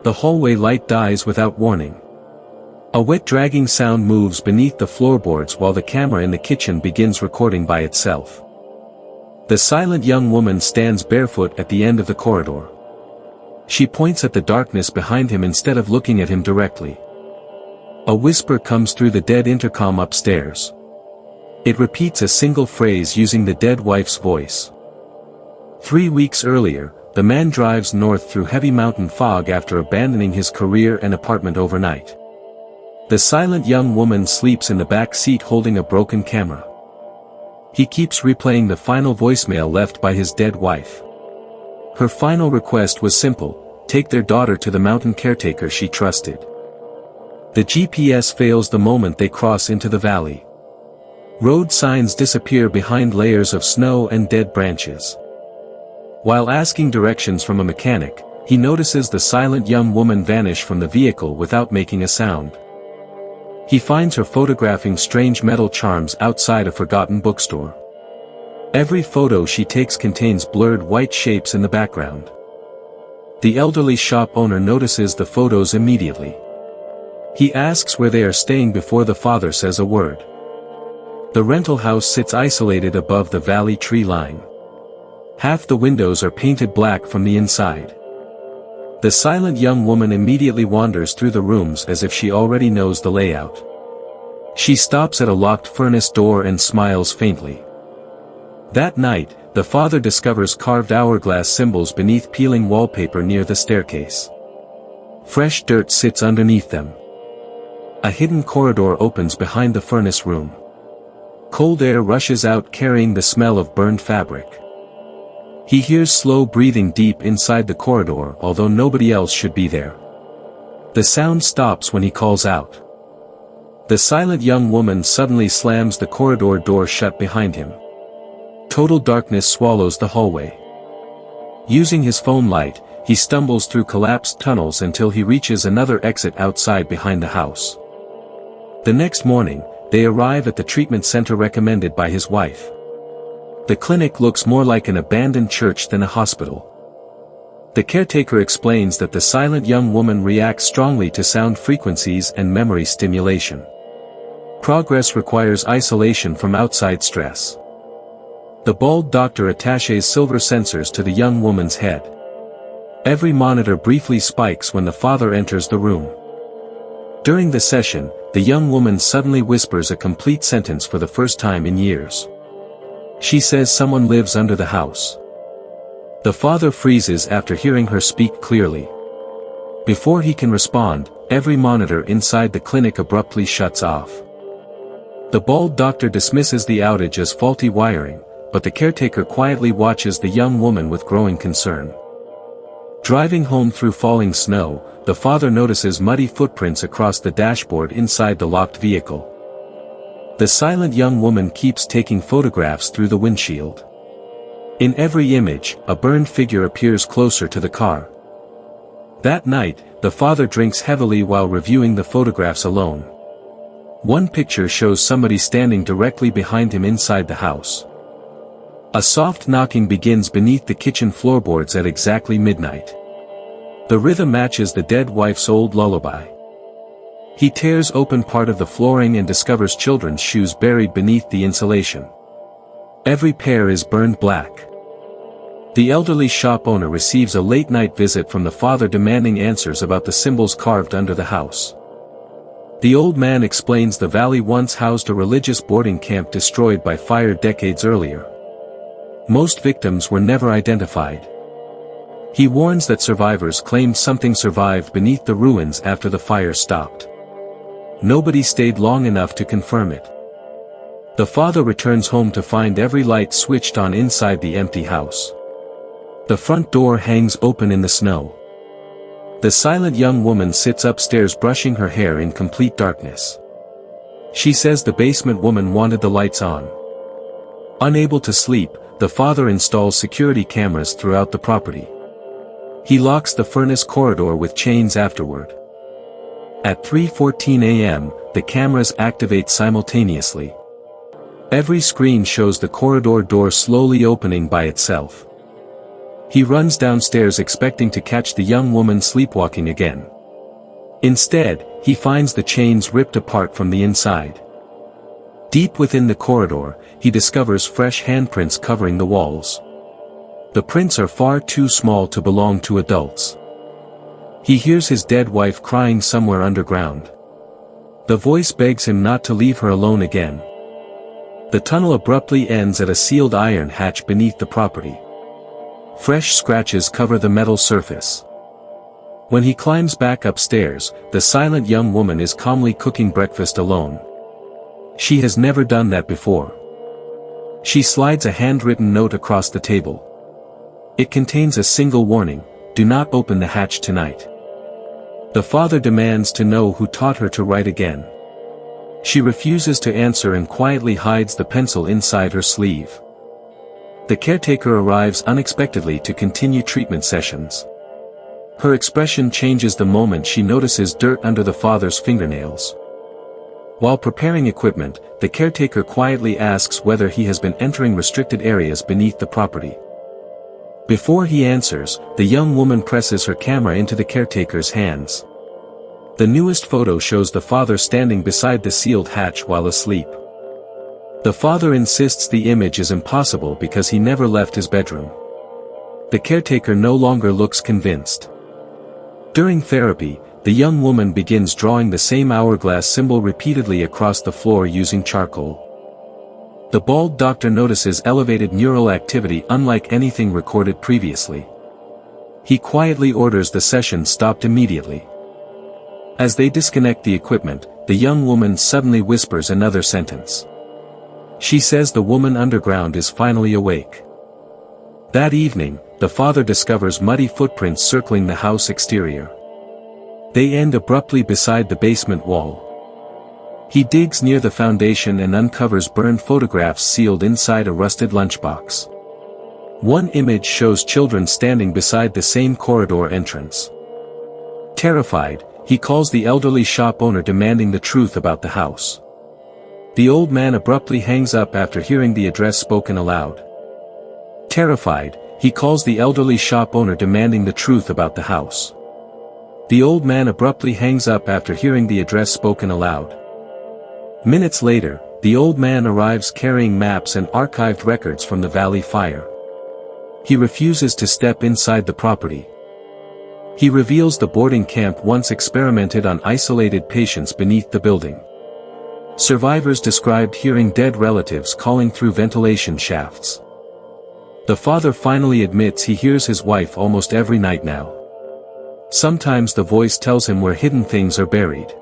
The hallway light dies without warning. A wet dragging sound moves beneath the floorboards while the camera in the kitchen begins recording by itself. The silent young woman stands barefoot at the end of the corridor. She points at the darkness behind him instead of looking at him directly. A whisper comes through the dead intercom upstairs. It repeats a single phrase using the dead wife's voice. 3 weeks earlier, the man drives north through heavy mountain fog after abandoning his career and apartment overnight. The silent young woman sleeps in the back seat holding a broken camera. He keeps replaying the final voicemail left by his dead wife. Her final request was simple: take their daughter to the mountain caretaker she trusted. The GPS fails the moment they cross into the valley. Road signs disappear behind layers of snow and dead branches. While asking directions from a mechanic, he notices the silent young woman vanish from the vehicle without making a sound. He finds her photographing strange metal charms outside a forgotten bookstore. Every photo she takes contains blurred white shapes in the background. The elderly shop owner notices the photos immediately. He asks where they are staying before the father says a word. The rental house sits isolated above the valley tree line. Half the windows are painted black from the inside. The silent young woman immediately wanders through the rooms as if she already knows the layout. She stops at a locked furnace door and smiles faintly. That night, the father discovers carved hourglass symbols beneath peeling wallpaper near the staircase. Fresh dirt sits underneath them. A hidden corridor opens behind the furnace room. Cold air rushes out carrying the smell of burned fabric. He hears slow breathing deep inside the corridor, although nobody else should be there. The sound stops when he calls out. The silent young woman suddenly slams the corridor door shut behind him. Total darkness swallows the hallway. Using his phone light, he stumbles through collapsed tunnels until he reaches another exit outside behind the house. The next morning, they arrive at the treatment center recommended by his wife. The clinic looks more like an abandoned church than a hospital. The caretaker explains that the silent young woman reacts strongly to sound frequencies and memory stimulation. Progress requires isolation from outside stress. The bald doctor attaches silver sensors to the young woman's head. Every monitor briefly spikes when the father enters the room. During the session, the young woman suddenly whispers a complete sentence for the first time in years. She says someone lives under the house. The father freezes after hearing her speak clearly. Before he can respond, every monitor inside the clinic abruptly shuts off. The bald doctor dismisses the outage as faulty wiring, but the caretaker quietly watches the young woman with growing concern. Driving home through falling snow, the father notices muddy footprints across the dashboard inside the locked vehicle. The silent young woman keeps taking photographs through the windshield. In every image, a burned figure appears closer to the car. That night, the father drinks heavily while reviewing the photographs alone. One picture shows somebody standing directly behind him inside the house. A soft knocking begins beneath the kitchen floorboards at exactly midnight. The rhythm matches the dead wife's old lullaby. He tears open part of the flooring and discovers children's shoes buried beneath the insulation. Every pair is burned black. The elderly shop owner receives a late-night visit from the father demanding answers about the symbols carved under the house. The old man explains the valley once housed a religious boarding camp destroyed by fire decades earlier. Most victims were never identified. He warns that survivors claimed something survived beneath the ruins after the fire stopped. Nobody stayed long enough to confirm it. The father returns home to find every light switched on inside the empty house. The front door hangs open in the snow. The silent young woman sits upstairs brushing her hair in complete darkness. She says the basement woman wanted the lights on. Unable to sleep, the father installs security cameras throughout the property. He locks the furnace corridor with chains afterward. At 3:14 a.m., the cameras activate simultaneously. Every screen shows the corridor door slowly opening by itself. He runs downstairs expecting to catch the young woman sleepwalking again. Instead, he finds the chains ripped apart from the inside. Deep within the corridor, he discovers fresh handprints covering the walls. The prints are far too small to belong to adults. He hears his dead wife crying somewhere underground. The voice begs him not to leave her alone again. The tunnel abruptly ends at a sealed iron hatch beneath the property. Fresh scratches cover the metal surface. When he climbs back upstairs, the silent young woman is calmly cooking breakfast alone. She has never done that before. She slides a handwritten note across the table. It contains a single warning: do not open the hatch tonight. The father demands to know who taught her to write again. She refuses to answer and quietly hides the pencil inside her sleeve. The caretaker arrives unexpectedly to continue treatment sessions. Her expression changes the moment she notices dirt under the father's fingernails. While preparing equipment, the caretaker quietly asks whether he has been entering restricted areas beneath the property. Before he answers, the young woman presses her camera into the caretaker's hands. The newest photo shows the father standing beside the sealed hatch while asleep. The father insists the image is impossible because he never left his bedroom. The caretaker no longer looks convinced. During therapy, the young woman begins drawing the same hourglass symbol repeatedly across the floor using charcoal. The bald doctor notices elevated neural activity unlike anything recorded previously. He quietly orders the session stopped immediately. As they disconnect the equipment, the young woman suddenly whispers another sentence. She says the woman underground is finally awake. That evening, the father discovers muddy footprints circling the house exterior. They end abruptly beside the basement wall. He digs near the foundation and uncovers burned photographs sealed inside a rusted lunchbox. One image shows children standing beside the same corridor entrance. Terrified, he calls the elderly shop owner demanding the truth about the house. The old man abruptly hangs up after hearing the address spoken aloud. Terrified, he calls the elderly shop owner demanding the truth about the house. The old man abruptly hangs up after hearing the address spoken aloud. Minutes later, the old man arrives carrying maps and archived records from the Valley Fire. He refuses to step inside the property. He reveals the boarding camp once experimented on isolated patients beneath the building. Survivors described hearing dead relatives calling through ventilation shafts. The father finally admits he hears his wife almost every night now. Sometimes the voice tells him where hidden things are buried.